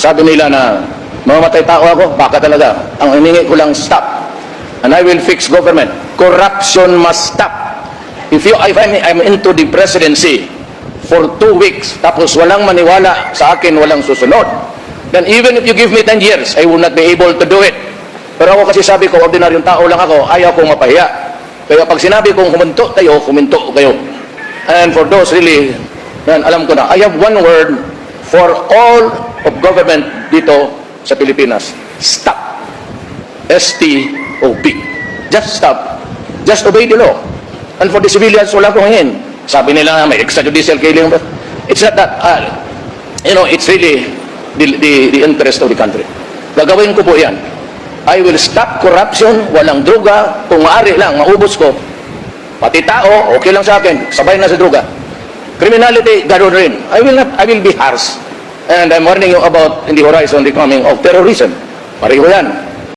sabi nila na mamamatay tao ako, baka talaga. Ang hiningi ko lang, stop. And I will fix government. Corruption must stop. If I'm into the presidency for 2 weeks, tapos walang maniwala sa akin, walang susunod, then even if you give me 10 years, I will not be able to do it. Pero ako kasi sabi ko, ordinaryong tao lang ako, ayaw kong mapahiya. Kaya pag sinabi kong huminto kayo. And for those really, yan, alam ko na, I have one word for all of government dito sa Pilipinas. Stop. S-T-O-P. Just stop. Just obey the law. And for the civilians, wala kong hingin. Sabi nila, may extrajudicial killing. But it's not that, it's really the interest of the country. Gagawin ko po yan. I will stop corruption, walang droga. Kung maaari lang, maubos ko. Pati tao, okay lang sa akin. Sabay na sa droga. Criminality, ganoon rin. I will be harsh. And I'm warning you about in the horizon the coming of terrorism. Pareho yan.